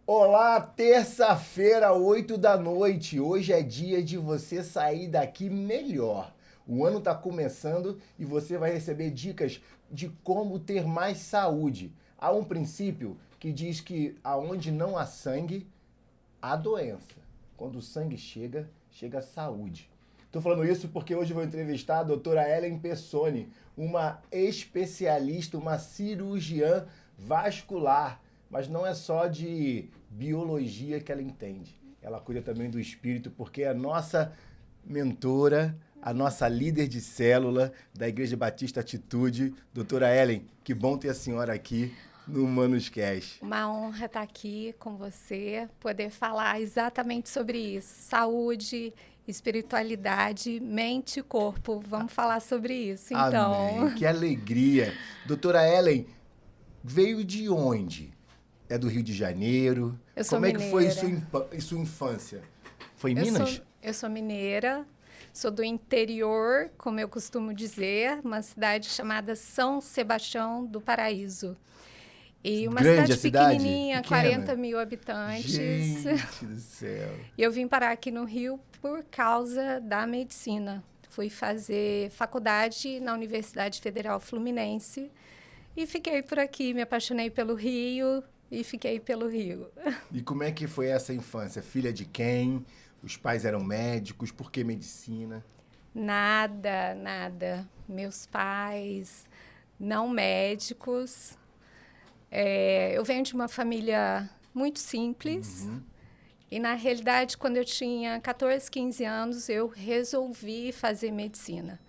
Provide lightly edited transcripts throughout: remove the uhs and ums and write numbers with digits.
Olá, terça-feira, 8 da noite. Hoje é dia de você sair daqui melhor. O ano está começando e você vai receber dicas de como ter mais saúde. Há um princípio que diz que aonde não há sangue, há doença. Quando o sangue chega, chega a saúde. Estou falando isso porque hoje vou entrevistar a doutora Ellen Pessoni, uma especialista, uma cirurgiã vascular. Mas não é só de biologia que ela entende. Ela cuida também do espírito, porque é a nossa mentora, a nossa líder de célula da Igreja Batista Atitude. Doutora Ellen, que bom ter a senhora aqui no Manuscast. Uma honra estar aqui com você, poder falar exatamente sobre isso. Saúde, espiritualidade, mente e corpo. Vamos falar sobre isso, então. Amém. Que alegria. Doutora Ellen, veio de onde? É do Rio de Janeiro? Eu sou Como é que foi mineira. sua infância? Foi em Eu Minas? sou mineira, sou do interior, como eu costumo dizer, uma cidade chamada São Sebastião do Paraíso. E uma Grande a cidade cidade? pequenininha, Pequena? 40 mil habitantes. Gente do céu. E eu vim parar aqui no Rio por causa da medicina. Fui fazer faculdade na Universidade Federal Fluminense e fiquei por aqui, me apaixonei pelo Rio e fiquei pelo Rio. E como é que foi essa infância? Filha de quem? Os pais eram médicos? Por que medicina? Nada, nada. Meus pais não médicos. Eu venho de uma família muito simples. E, na realidade, quando eu tinha 14, 15 anos, eu resolvi fazer medicina.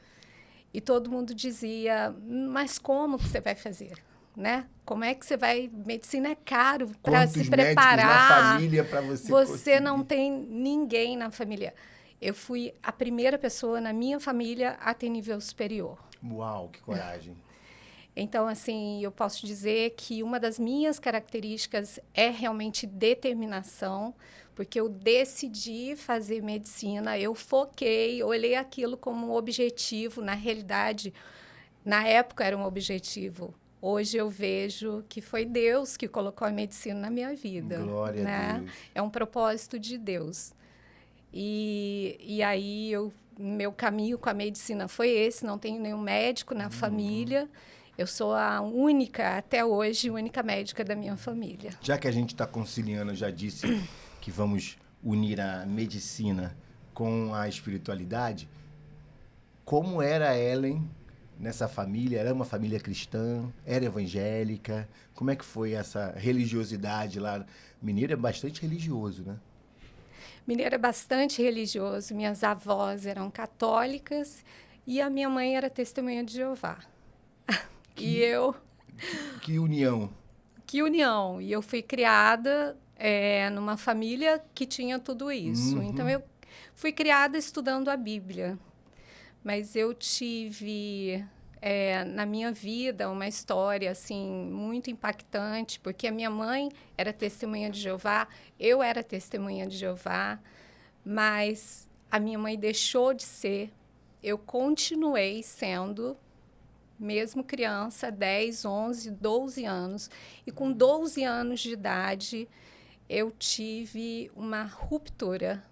E todo mundo dizia, mas como que você vai fazer? Né? Como é que você vai... Medicina é caro para se Quantos médicos na preparar. família para você Você não conseguir? tem ninguém na família. Eu fui a primeira pessoa na minha família a ter nível superior. Uau, que coragem. Então, assim, eu posso dizer que uma das minhas características é realmente determinação, porque eu decidi fazer medicina, eu foquei, olhei aquilo como um objetivo. Na realidade, na época era um objetivo. Hoje eu vejo que foi Deus que colocou a medicina na minha vida, Glória a né? Deus. É um propósito de Deus. E aí, meu caminho com a medicina foi esse, não tenho nenhum médico na família. Eu sou a única, até hoje, única médica da minha família. Já que a gente está conciliando, eu já disse que vamos unir a medicina com a espiritualidade. Como era a Ellen nessa família? Era uma família cristã? Era evangélica? Como é que foi essa religiosidade lá? Mineiro é bastante religioso, né? Mineiro é bastante religioso. Minhas avós eram católicas e a minha mãe era testemunha de Jeová. E eu... Que união. Que união! E eu fui criada numa família que tinha tudo isso. Então, eu fui criada estudando a Bíblia. Mas eu tive, na minha vida, uma história assim muito impactante, porque a minha mãe era testemunha de Jeová, eu era testemunha de Jeová, mas a minha mãe deixou de ser, eu continuei sendo, mesmo criança, 10, 11, 12 anos. E com 12 anos de idade, eu tive uma ruptura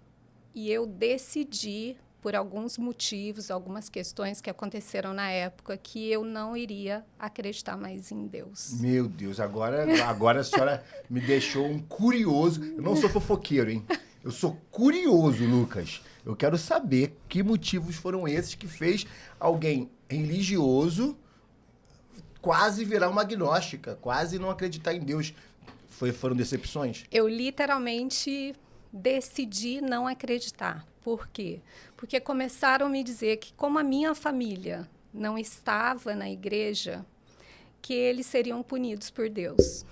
e eu decidi, por alguns motivos, algumas questões que aconteceram na época, que eu não iria acreditar mais em Deus. Meu Deus, agora a senhora me deixou um curioso. Eu não sou fofoqueiro, hein? Eu sou curioso, Lucas. Eu quero saber que motivos foram esses que fez alguém religioso quase virar uma agnóstica, quase não acreditar em Deus. Foram decepções? Eu literalmente decidi não acreditar. Por quê? Porque começaram a me dizer que, como a minha família não estava na igreja, que eles seriam punidos por Deus.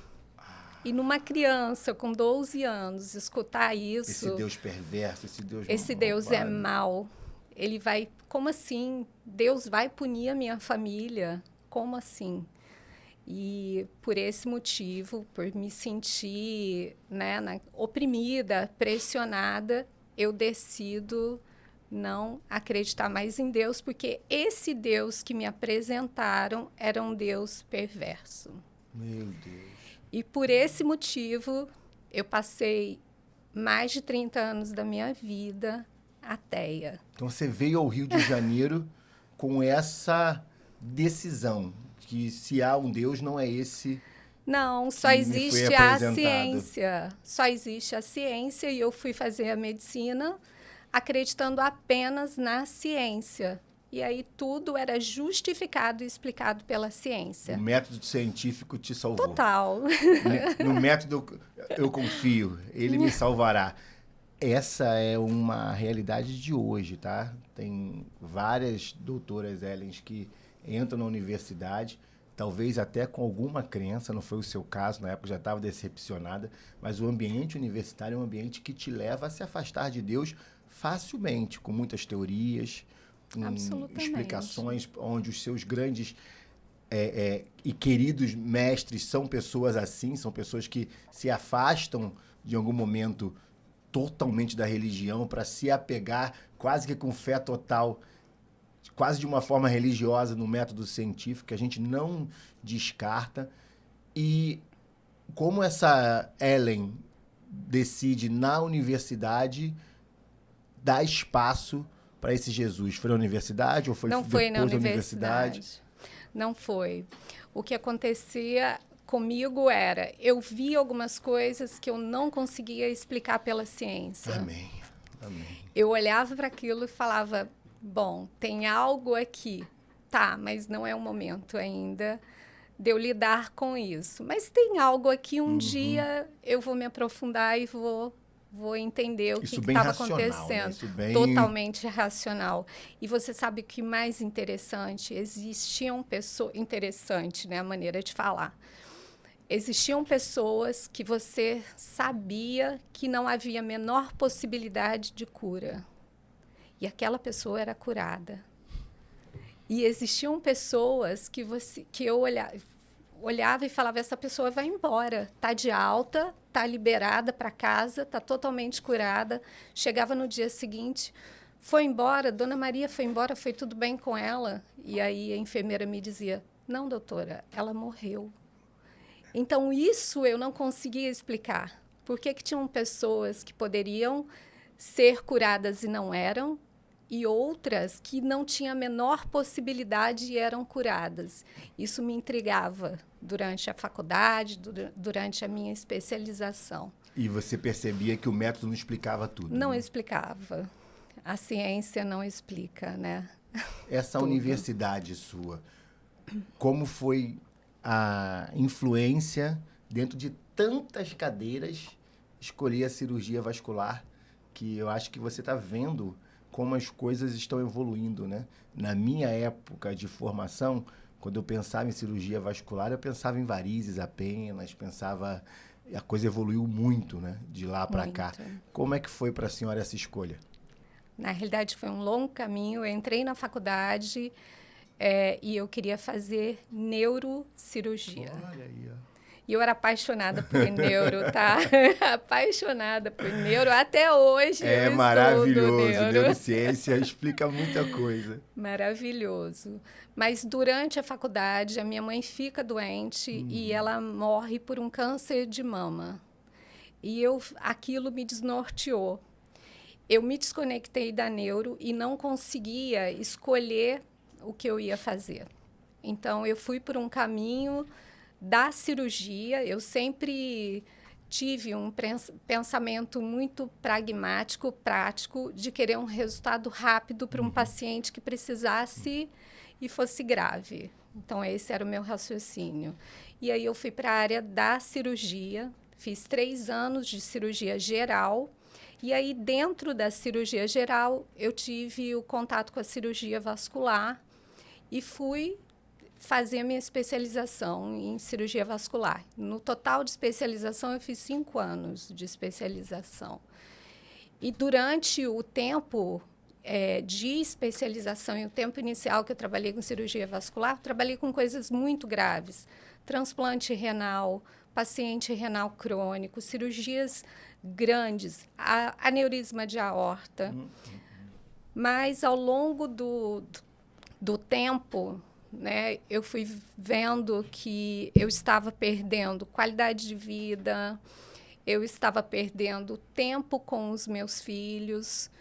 E numa criança com 12 anos, escutar isso... Esse Deus perverso, esse Deus Esse Deus é mau. Ele vai... Como assim? Deus vai punir a minha família? Como assim? E por esse motivo, por me sentir, né, oprimida, pressionada, eu decido não acreditar mais em Deus, porque esse Deus que me apresentaram era um Deus perverso. Meu Deus. E por esse motivo, eu passei mais de 30 anos da minha vida ateia. Então você veio ao Rio de Janeiro com essa decisão que se há um Deus, não é esse Não, só que me foi existe a apresentado. ciência. Só existe a ciência e eu fui fazer a medicina acreditando apenas na ciência. E aí tudo era justificado e explicado pela ciência. O método científico te salvou. Total. No método eu confio, ele me salvará. Essa é uma realidade de hoje, tá? Tem várias doutoras Ellens que entram na universidade, talvez até com alguma crença, não foi o seu caso, na época já estava decepcionada, mas o ambiente universitário é um ambiente que te leva a se afastar de Deus facilmente, com muitas teorias, explicações, onde os seus grandes e queridos mestres são pessoas assim, são pessoas que se afastam de algum momento totalmente da religião para se apegar quase que com fé total, quase de uma forma religiosa no método científico, que a gente não descarta. E como essa Ellen decide na universidade dar espaço para esse Jesus? Foi na universidade ou foi Não foi na depois da universidade? Não foi. O que acontecia comigo era, eu vi algumas coisas que eu não conseguia explicar pela ciência. Amém. Amém. Eu olhava para aquilo e falava, bom, tem algo aqui, tá, mas não é o momento ainda de eu lidar com isso. Mas tem algo aqui, um dia eu vou me aprofundar e vou entender o que estava acontecendo. Né? Totalmente racional. E você sabe o que mais interessante? Existiam pessoas... Interessante, né? A maneira de falar. Existiam pessoas que você sabia que não havia a menor possibilidade de cura. E aquela pessoa era curada. E existiam pessoas que eu olhava e falava, essa pessoa vai embora, tá de alta, tá liberada para casa, tá totalmente curada. Chegava no dia seguinte, foi embora, Dona Maria foi embora, foi tudo bem com ela? E aí a enfermeira me dizia, não, doutora, ela morreu. Então, isso eu não conseguia explicar. Por que tinham pessoas que poderiam ser curadas e não eram, e outras que não tinham a menor possibilidade e eram curadas. Isso me intrigava durante a faculdade, durante a minha especialização. E você percebia que o método não explicava tudo? Não né? explicava. A ciência não explica, né? Essa tudo. Universidade sua, como foi a influência dentro de tantas cadeiras escolher a cirurgia vascular, que eu acho que você está vendo como as coisas estão evoluindo, né? Na minha época de formação, quando eu pensava em cirurgia vascular, eu pensava em varizes apenas, a coisa evoluiu muito, né? De lá para cá. Como é que foi para a senhora essa escolha? Na realidade, foi um longo caminho. Eu entrei na faculdade e eu queria fazer neurocirurgia. Olha aí, ó. E eu era apaixonada por neuro, tá? Apaixonada por neuro. Até hoje É eu maravilhoso. estudo neuro. Neurociência explica muita coisa. Maravilhoso. Mas durante a faculdade, a minha mãe fica doente e ela morre por um câncer de mama. E aquilo me desnorteou. Eu me desconectei da neuro e não conseguia escolher o que eu ia fazer. Então, eu fui por um caminho da cirurgia. Eu sempre tive um pensamento muito pragmático, prático, de querer um resultado rápido para um paciente que precisasse e fosse grave. Então, esse era o meu raciocínio. E aí, eu fui para a área da cirurgia, fiz 3 anos de cirurgia geral. E aí, dentro da cirurgia geral, eu tive o contato com a cirurgia vascular e fui fazer a minha especialização em cirurgia vascular. No total de especialização, eu fiz 5 anos de especialização. E durante o tempo de especialização e o tempo inicial que eu trabalhei com cirurgia vascular, trabalhei com coisas muito graves. Transplante renal, paciente renal crônico, cirurgias grandes, aneurisma de aorta. Mas, ao longo do tempo, né, eu fui vendo que eu estava perdendo qualidade de vida, eu estava perdendo tempo com os meus filhos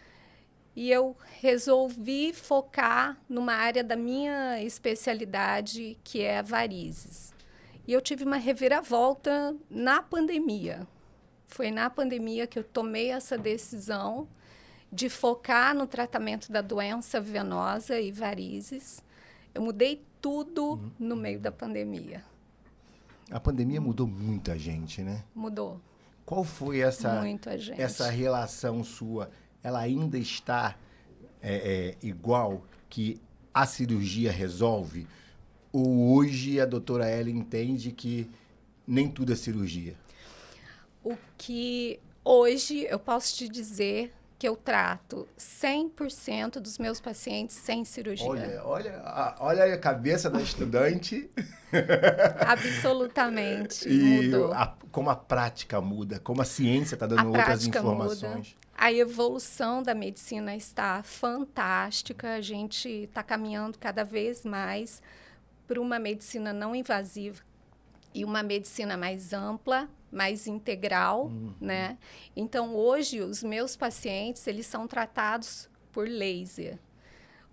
e eu resolvi focar numa área da minha especialidade, que é a varizes. E eu tive uma reviravolta na pandemia. Foi na pandemia que eu tomei essa decisão de focar no tratamento da doença venosa e varizes. Eu mudei tudo no meio da pandemia. A pandemia mudou muita gente, né? Mudou. Qual foi Muita gente. essa relação sua? Ela ainda está igual que a cirurgia resolve? Ou hoje a doutora Ellen entende que nem tudo é cirurgia? O que hoje eu posso te dizer que eu trato 100% dos meus pacientes sem cirurgia. Olha a cabeça da estudante. Absolutamente E mudou. como a prática muda, como a ciência está dando A outras prática informações. muda. A evolução da medicina está fantástica. A gente está caminhando cada vez mais para uma medicina não invasiva e uma medicina mais ampla, mais integral, né? Então, hoje, os meus pacientes, eles são tratados por laser.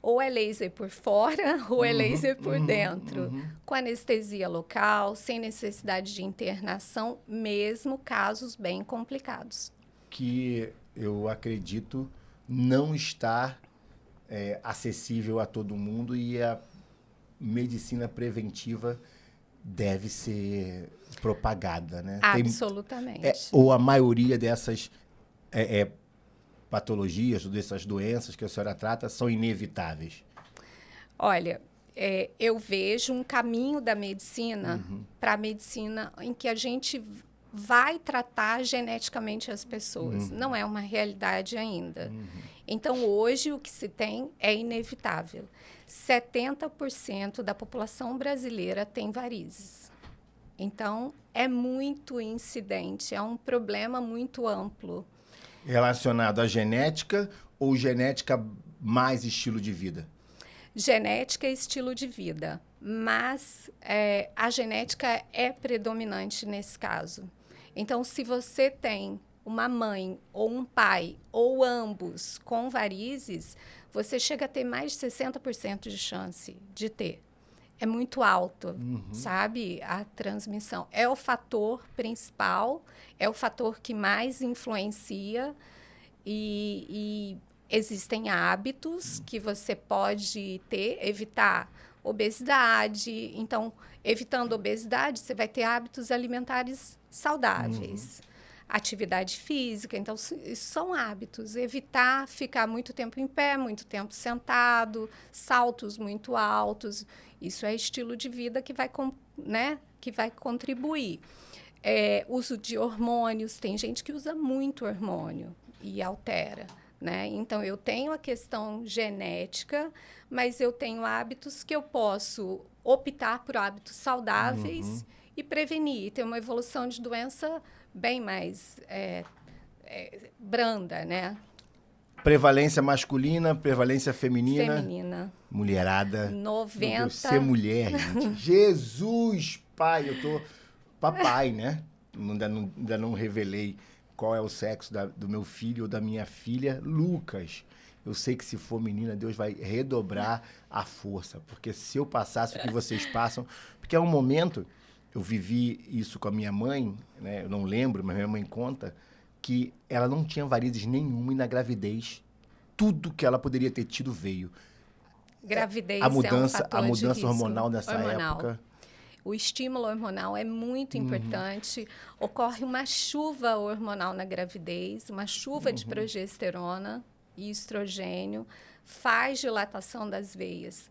Ou é laser por fora, ou é laser por dentro. Com anestesia local, sem necessidade de internação, mesmo casos bem complicados. Que eu acredito não está acessível a todo mundo e a medicina preventiva deve ser propagada, né? Absolutamente. Ou a maioria dessas patologias, dessas doenças que a senhora trata, são inevitáveis? Olha, eu vejo um caminho da medicina para a medicina em que a gente vai tratar geneticamente as pessoas. Não é uma realidade ainda. Então, hoje, o que se tem é inevitável. 70% da população brasileira tem varizes. Então, é muito incidente, é um problema muito amplo. Relacionado à genética ou genética mais estilo de vida? Genética é estilo de vida, mas a genética é predominante nesse caso. Então, se você tem uma mãe ou um pai, ou ambos, com varizes, você chega a ter mais de 60% de chance de ter. É muito alto, sabe? A transmissão. É o fator principal, é o fator que mais influencia e existem hábitos que você pode ter, evitar obesidade. Então, evitando obesidade, você vai ter hábitos alimentares saudáveis. Atividade física, então, isso são hábitos. Evitar ficar muito tempo em pé, muito tempo sentado, saltos muito altos. Isso é estilo de vida que vai, né, que vai contribuir. Uso de hormônios, tem gente que usa muito hormônio e altera, né? Então, eu tenho a questão genética, mas eu tenho hábitos que eu posso optar por hábitos saudáveis e prevenir, ter uma evolução de doença bem mais branda, né? Prevalência masculina, prevalência feminina. Feminina. Mulherada. 90. Meu Deus, ser mulher, gente. Jesus, pai, eu tô papai, né? Ainda não revelei qual é o sexo do meu filho ou da minha filha, Lucas. Eu sei que se for menina, Deus vai redobrar a força. Porque se eu passasse o que vocês passam... Porque é um momento, eu vivi isso com a minha mãe, né? Eu não lembro, mas minha mãe conta, que ela não tinha varizes nenhuma e na gravidez, tudo que ela poderia ter tido veio. Gravidez A mudança, é um fator a mudança de risco hormonal nessa hormonal. época... O estímulo hormonal é muito importante. Ocorre uma chuva hormonal na gravidez, uma chuva de progesterona e estrogênio, faz dilatação das veias.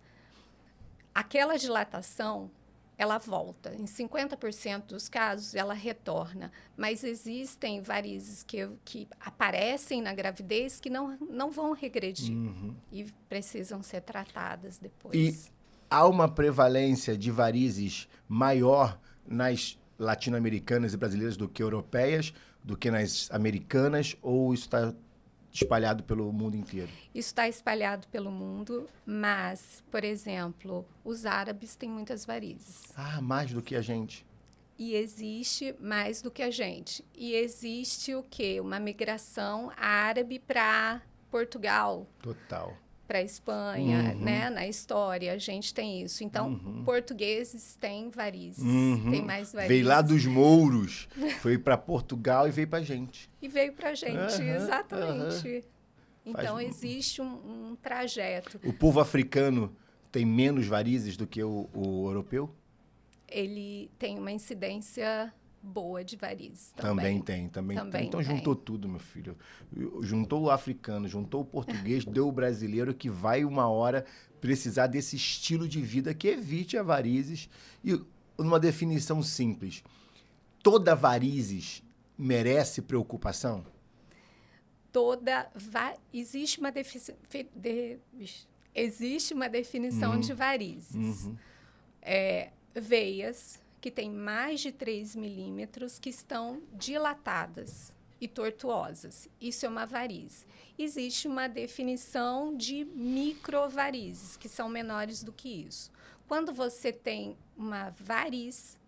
Aquela dilatação, ela volta. Em 50% dos casos, ela retorna. Mas existem varizes que aparecem na gravidez que não vão regredir e precisam ser tratadas depois. Há uma prevalência de varizes maior nas latino-americanas e brasileiras do que europeias, do que nas americanas, ou isso está espalhado pelo mundo inteiro? Isso está espalhado pelo mundo, mas, por exemplo, os árabes têm muitas varizes. Ah, mais do que a gente. E existe mais do que a gente. E existe o quê? Uma migração árabe para Portugal. Total. Para Espanha, né? Na história, a gente tem isso. Então, portugueses têm varizes. Tem mais varizes. Veio lá dos mouros, foi para Portugal e veio para gente. E veio para a gente, exatamente. Então, existe um trajeto. O povo africano tem menos varizes do que o europeu? Ele tem uma incidência boa de varizes Também também. tem. Também Então juntou tudo, meu filho. Juntou o africano, juntou o português, deu o brasileiro que vai uma hora precisar desse estilo de vida que evite a varizes. E numa definição simples, toda varizes merece preocupação? Existe uma definição de varizes. Veias que têm mais de 3 milímetros que estão dilatadas e tortuosas. Isso é uma varize. Existe uma definição de microvarizes, que são menores do que isso. Quando você tem uma variz,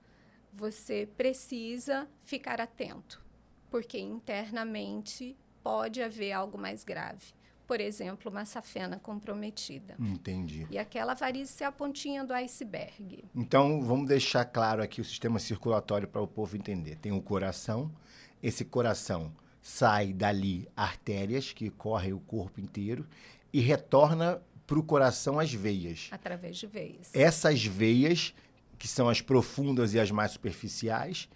você precisa ficar atento, porque internamente pode haver algo mais grave. Por exemplo, uma safena comprometida. Entendi. E aquela varize é a pontinha do iceberg. Então, vamos deixar claro aqui o sistema circulatório para o povo entender. Tem o coração, esse coração sai dali artérias que correm o corpo inteiro e retorna para o coração as veias. Através de veias. Essas veias, que são as profundas e as mais superficiais,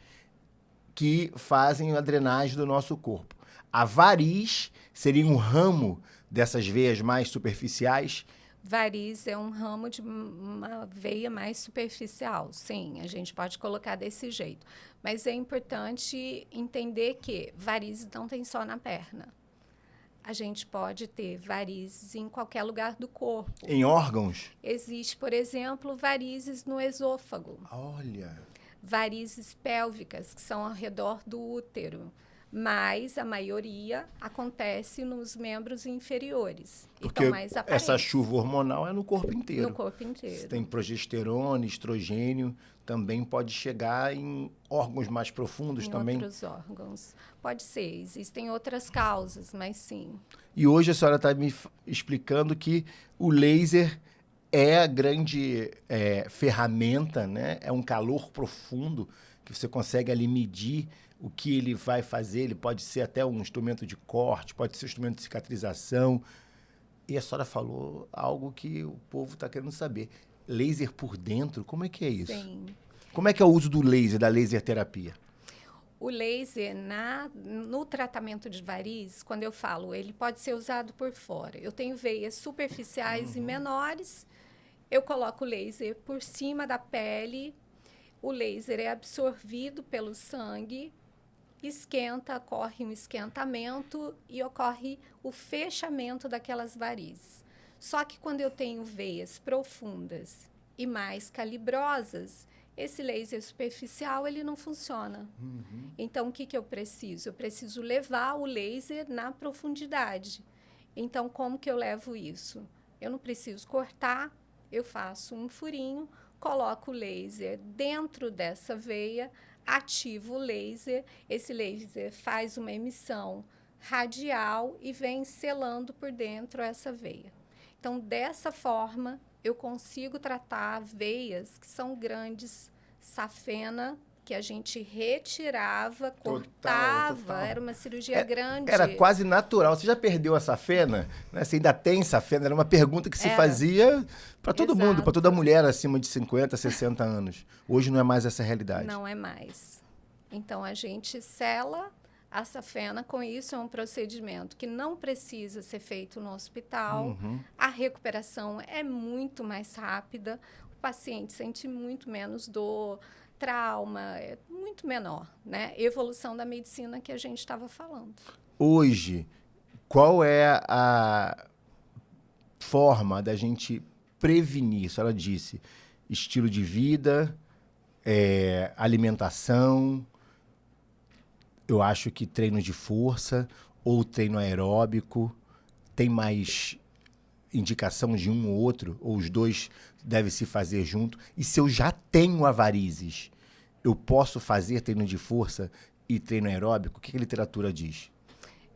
que fazem a drenagem do nosso corpo. A variz seria um ramo dessas veias mais superficiais? Variz é um ramo de uma veia mais superficial, sim, a gente pode colocar desse jeito. Mas é importante entender que varizes não tem só na perna. A gente pode ter varizes em qualquer lugar do corpo. Em órgãos? Existe, por exemplo, varizes no esôfago. Olha! Varizes pélvicas, que são ao redor do útero. Mas a maioria acontece nos membros inferiores. Porque então, mais essa chuva hormonal é no corpo inteiro. No corpo inteiro. Se tem progesterona, estrogênio, também pode chegar em órgãos mais profundos também. Em outros órgãos. Pode ser, existem outras causas, mas sim. E hoje a senhora está me explicando que o laser é a grande ferramenta, né? É um calor profundo que você consegue ali medir o que ele vai fazer. Ele pode ser até um instrumento de corte, pode ser um instrumento de cicatrização. E a senhora falou algo que o povo está querendo saber. Laser por dentro, como é que é isso? Sim. Como é que é o uso do laser, da laser terapia? O laser, no tratamento de varizes, quando eu falo, ele pode ser usado por fora. Eu tenho veias superficiais e menores, eu coloco o laser por cima da pele, o laser é absorvido pelo sangue, esquenta, ocorre um esquentamento e ocorre o fechamento daquelas varizes. Só que quando eu tenho veias profundas e mais calibrosas, esse laser superficial ele não funciona. Então, o que eu preciso? Eu preciso levar o laser na profundidade. Então, como que eu levo isso? Eu não preciso cortar, eu faço um furinho, coloco o laser dentro dessa veia, ativo o laser, esse laser faz uma emissão radial e vem selando por dentro essa veia. Então, dessa forma, eu consigo tratar veias que são grandes, safena, que a gente retirava, cortava, total. Era uma cirurgia grande. Era quase natural. Você já perdeu a safena? Né? Você ainda tem safena? Era uma pergunta que se fazia para todo mundo, para toda mulher acima de 50, 60 anos. Hoje não é mais essa realidade. Não é mais. Então, a gente sela a safena. Com isso, é um procedimento que não precisa ser feito no hospital. A recuperação é muito mais rápida. O paciente sente muito menos dor, trauma, é muito menor, né? Evolução da medicina que a gente estava falando. Hoje, qual é a forma da gente prevenir? A senhora disse, estilo de vida, alimentação, eu acho que treino de força ou treino aeróbico, tem mais indicação de um ou outro, ou os dois devem se fazer junto. E se eu já tenho a varizes, eu posso fazer treino de força e treino aeróbico? O que a literatura diz?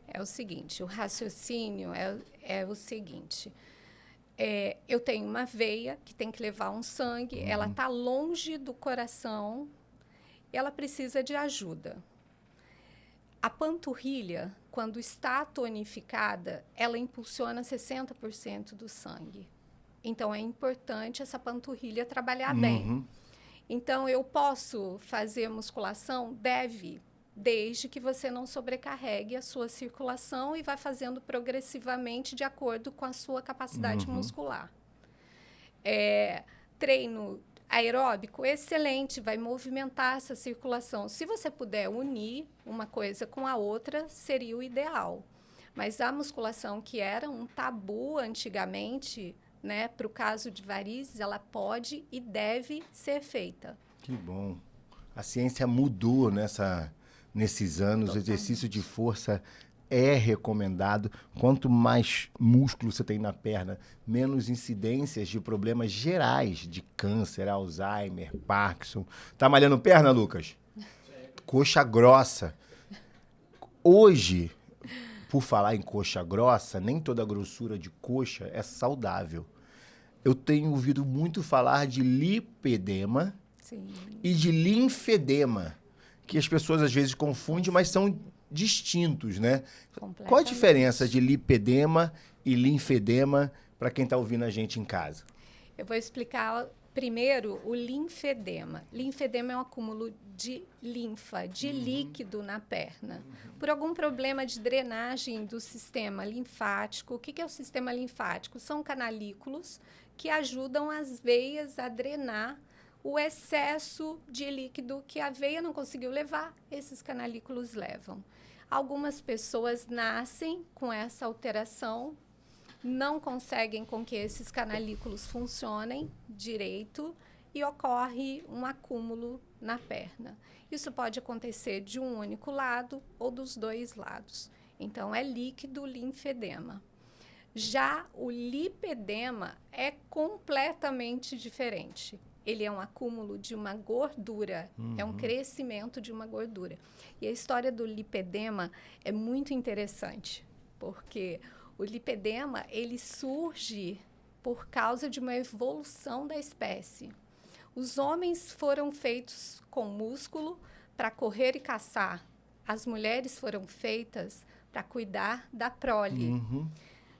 É o seguinte, o raciocínio é o seguinte. Eu tenho uma veia que tem que levar um sangue, ela está longe do coração, ela precisa de ajuda. A panturrilha, quando está tonificada, ela impulsiona 60% do sangue. Então, é importante essa panturrilha trabalhar bem. Então, eu posso fazer musculação? Deve, desde que você não sobrecarregue a sua circulação e vá fazendo progressivamente de acordo com a sua capacidade muscular. Treino aeróbico, excelente, vai movimentar essa circulação. Se você puder unir uma coisa com a outra, seria o ideal. Mas a musculação, que era um tabu antigamente, né, para o caso de varizes, ela pode e deve ser feita. Que bom. A ciência mudou nesses anos. Totalmente. O exercício de força é recomendado. Quanto mais músculo você tem na perna, menos incidências de problemas gerais de câncer, Alzheimer, Parkinson. Tá malhando perna, Lucas? Coxa grossa. Hoje, por falar em coxa grossa, nem toda grossura de coxa é saudável. Eu tenho ouvido muito falar de lipedema e de linfedema, que as pessoas às vezes confundem, mas são distintos, né? Qual a diferença de lipedema e linfedema para quem está ouvindo a gente em casa? Eu vou explicar primeiro o linfedema. Linfedema é um acúmulo de linfa, de líquido na perna. Por algum problema de drenagem do sistema linfático. O que é o sistema linfático? São canalículos que ajudam as veias a drenar o excesso de líquido que a veia não conseguiu levar, esses canalículos levam. Algumas pessoas nascem com essa alteração, não conseguem com que esses canalículos funcionem direito e ocorre um acúmulo na perna. Isso pode acontecer de um único lado ou dos dois lados. Então, é líquido linfedema. Já o lipedema é completamente diferente. Ele é um acúmulo de uma gordura, é um crescimento de uma gordura. E a história do lipedema é muito interessante, porque o lipedema, ele surge por causa de uma evolução da espécie. Os homens foram feitos com músculo para correr e caçar. As mulheres foram feitas para cuidar da prole.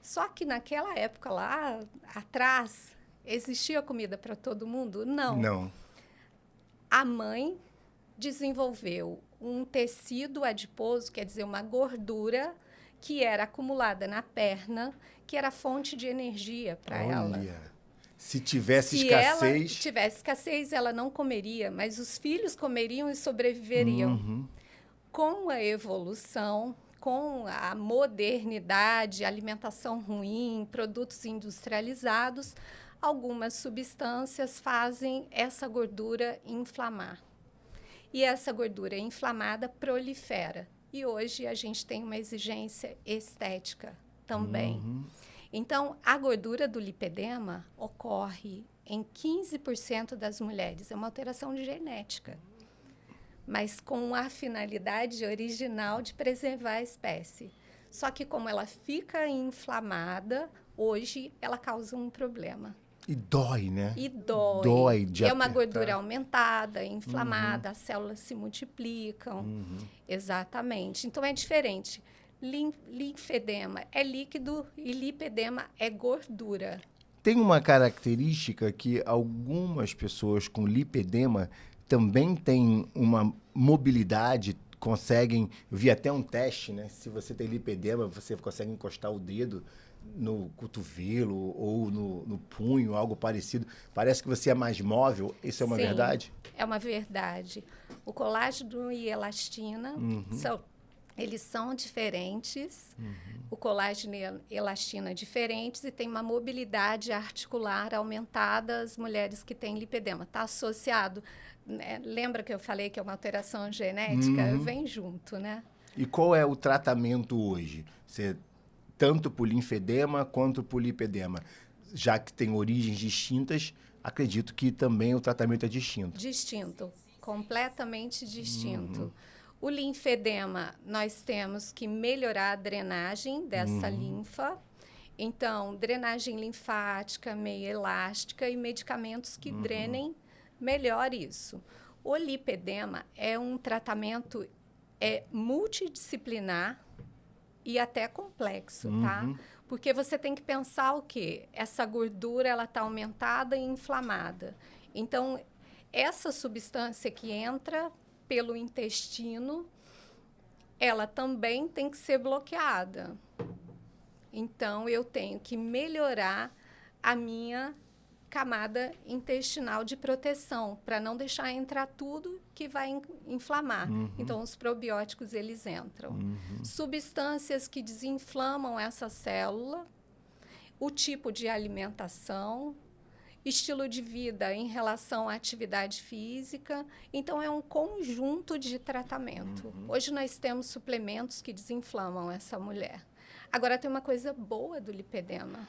Só que naquela época lá atrás, existia comida para todo mundo? Não. A mãe desenvolveu um tecido adiposo, quer dizer, uma gordura que era acumulada na perna, que era fonte de energia para ela. Se tivesse escassez... Se ela tivesse escassez, ela não comeria, mas os filhos comeriam e sobreviveriam. Com a evolução, com a modernidade, alimentação ruim, produtos industrializados, algumas substâncias fazem essa gordura inflamar. E essa gordura inflamada prolifera. E hoje a gente tem uma exigência estética também. Então, a gordura do lipedema ocorre em 15% das mulheres. É uma alteração genética, mas com a finalidade original de preservar a espécie. Só que como ela fica inflamada, hoje ela causa um problema. E dói, né? E dói. Dói de é uma apertar. gordura aumentada, inflamada, as células se multiplicam. Exatamente. Então, é diferente. Linfedema é líquido e lipedema é gordura. Tem uma característica que algumas pessoas com lipedema também têm uma mobilidade, conseguem... Eu vi até um teste, né? Se você tem lipedema, você consegue encostar o dedo no cotovelo ou no punho, algo parecido. Parece que você é mais móvel. Isso é uma verdade? É uma verdade. O colágeno e elastina eles são diferentes. O colágeno e elastina diferentes e tem uma mobilidade articular aumentada as mulheres que têm lipedema. Está associado, né? Lembra que eu falei que é uma alteração genética? Vem junto, né? E qual é o tratamento hoje? Tanto por linfedema quanto por lipedema. Já que tem origens distintas, acredito que também o tratamento é distinto. Distinto. completamente distinto. O linfedema, nós temos que melhorar a drenagem dessa linfa. Então, drenagem linfática, meio elástica e medicamentos que drenem melhor isso. O lipedema é um tratamento multidisciplinar e até complexo, tá? Porque você tem que pensar o quê? Essa gordura, ela está aumentada e inflamada. Então, essa substância que entra pelo intestino, ela também tem que ser bloqueada. Então, eu tenho que melhorar a minha camada intestinal de proteção, para não deixar entrar tudo que vai inflamar. Então, os probióticos, eles entram. Substâncias que desinflamam essa célula, o tipo de alimentação, estilo de vida em relação à atividade física. Então, é um conjunto de tratamento. Hoje, nós temos suplementos que desinflamam essa mulher. Agora, tem uma coisa boa do lipedema.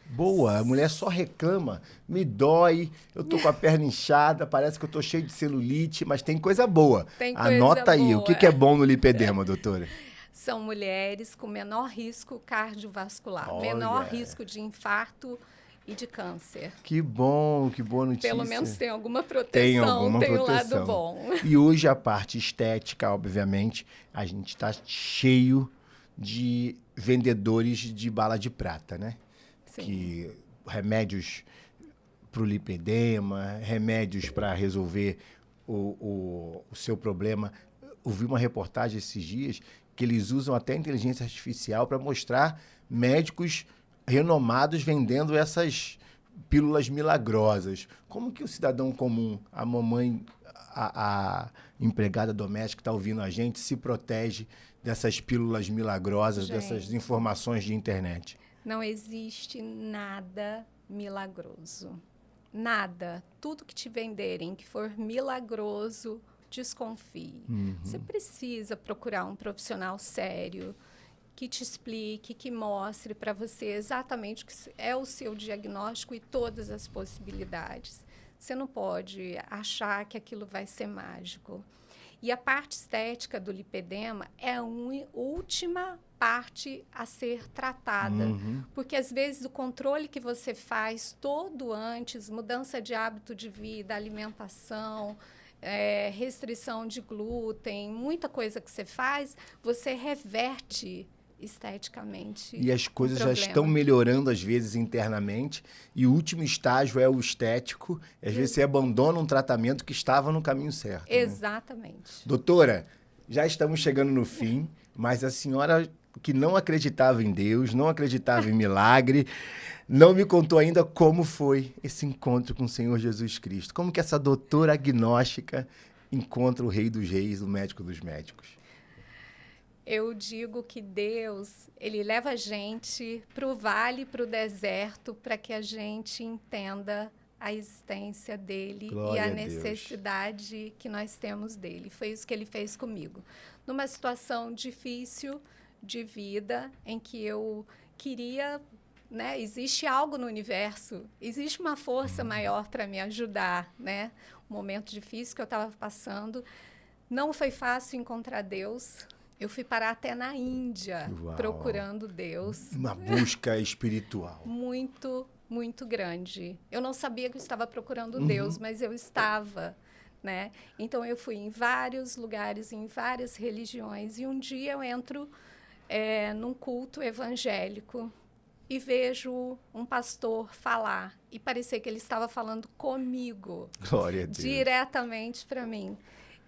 Boa, a mulher só reclama, me dói, eu tô com a perna inchada, parece que eu tô cheio de celulite, mas tem coisa boa. Tem coisa Anota aí, boa. o que é bom no lipedema, doutora? São mulheres com menor risco cardiovascular, Olha. menor risco de infarto e de câncer. Que boa notícia. Pelo menos tem alguma proteção, Tem alguma tem proteção. um lado bom. E hoje a parte estética, obviamente, a gente está cheio de vendedores de bala de prata, né? Sim. Que remédios para o lipedema, remédios para resolver o seu problema. Eu vi uma reportagem esses dias que eles usam até inteligência artificial para mostrar médicos renomados vendendo essas pílulas milagrosas. Como que o cidadão comum, a mamãe, a empregada doméstica que está ouvindo a gente, se protege dessas pílulas milagrosas, dessas informações de internet? Não existe nada milagroso. Nada. Tudo que te venderem que for milagroso, desconfie. Você precisa procurar um profissional sério que te explique, que mostre para você exatamente o que é o seu diagnóstico e todas as possibilidades. Você não pode achar que aquilo vai ser mágico. E a parte estética do lipedema é a última parte a ser tratada. Porque, às vezes, o controle que você faz todo antes, mudança de hábito de vida, alimentação, restrição de glúten, muita coisa que você faz, você reverte esteticamente. E as coisas já estão melhorando, às vezes, internamente, e o último estágio é o estético. E, às vezes, você abandona um tratamento que estava no caminho certo. Exatamente. Né? Doutora, já estamos chegando no fim, mas a senhora que não acreditava em Deus, não acreditava em milagre, não me contou ainda como foi esse encontro com o Senhor Jesus Cristo. Como que essa doutora agnóstica encontra o Rei dos Reis, o médico dos médicos? Eu digo que Deus, ele leva a gente para o vale, para o deserto, para que a gente entenda a existência dele. Glória e a necessidade que nós temos dele. Foi isso que ele fez comigo. Numa situação difícil de vida, em que eu queria, né? Existe algo no universo, existe uma força maior para me ajudar, né? Um momento difícil que eu estava passando. Não foi fácil encontrar Deus. Eu fui parar até na Índia, procurando Deus. Uma busca espiritual. Muito, muito grande. Eu não sabia que eu estava procurando Deus, mas eu estava, né? Então, eu fui em vários lugares, em várias religiões. E um dia eu entro num culto evangélico e vejo um pastor falar. E parecia que ele estava falando comigo. Glória a Deus. Diretamente para mim.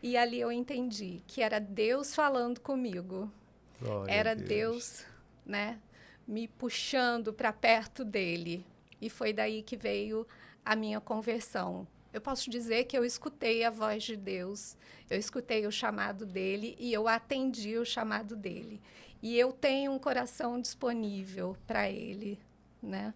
E ali eu entendi que era Deus falando comigo. Glória era Deus, né, me puxando para perto dele. E foi daí que veio a minha conversão. Eu posso dizer que eu escutei a voz de Deus, eu escutei o chamado dele e eu atendi o chamado dele. E eu tenho um coração disponível para ele, né?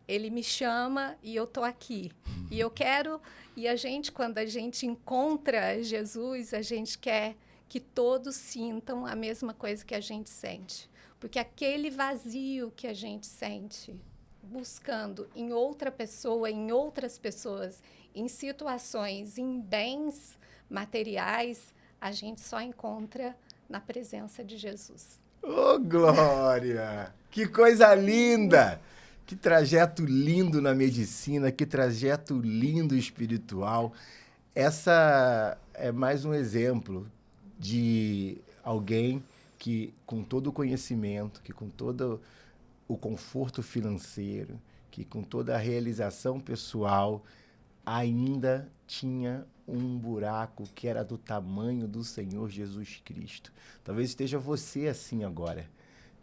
Ele me chama e eu estou aqui. E eu quero... E a gente, quando a gente encontra Jesus, a gente quer que todos sintam a mesma coisa que a gente sente. Porque aquele vazio que a gente sente, buscando em outra pessoa, em outras pessoas, em situações, em bens materiais, a gente só encontra na presença de Jesus. Ô, Glória! Que coisa linda! Que trajeto lindo na medicina, que trajeto lindo espiritual. Essa é mais um exemplo de alguém que, com todo o conhecimento, que com todo o conforto financeiro, que com toda a realização pessoal, ainda tinha um buraco que era do tamanho do Senhor Jesus Cristo. Talvez esteja você assim agora,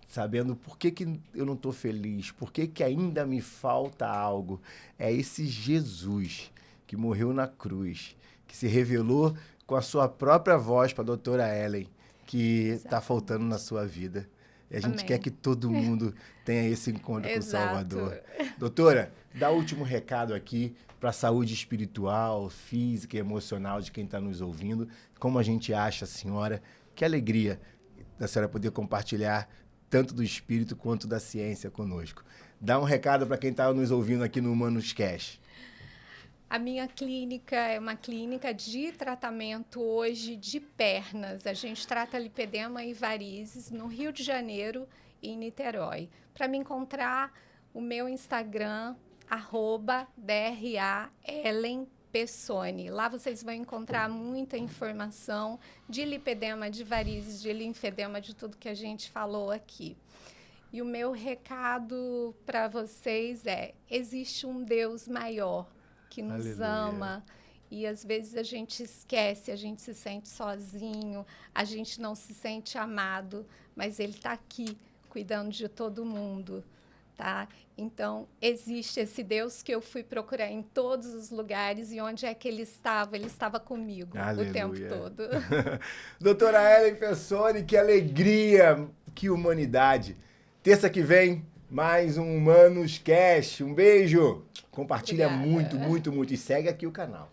sabendo por que eu não estou feliz, por que ainda me falta algo. É esse Jesus que morreu na cruz, que se revelou com a sua própria voz para a doutora Ellen, que está faltando na sua vida. E a gente Amém. quer que todo mundo tenha esse encontro com o Exato. Salvador. Doutora, dá o último recado aqui para a saúde espiritual, física e emocional de quem está nos ouvindo. Como a gente acha, senhora, que alegria da senhora poder compartilhar tanto do espírito quanto da ciência conosco. Dá um recado para quem está nos ouvindo aqui no Humanos Cash. A minha clínica é uma clínica de tratamento hoje de pernas. A gente trata lipedema e varizes no Rio de Janeiro e em Niterói. Para me encontrar, o meu Instagram, @DRA_Ellen_Pessoni. Lá vocês vão encontrar muita informação de lipedema, de varizes, de linfedema, de tudo que a gente falou aqui. E o meu recado para vocês é: existe um Deus maior que nos ama, e às vezes a gente esquece, a gente se sente sozinho, a gente não se sente amado, mas Ele está aqui cuidando de todo mundo, tá? Então, existe esse Deus que eu fui procurar em todos os lugares, e onde é que Ele estava comigo. Aleluia. O tempo todo. Doutora Ellen Pessoni, que alegria, que humanidade. Terça que vem, mais um Humanos Cash. Um beijo. Compartilha muito. E segue aqui o canal.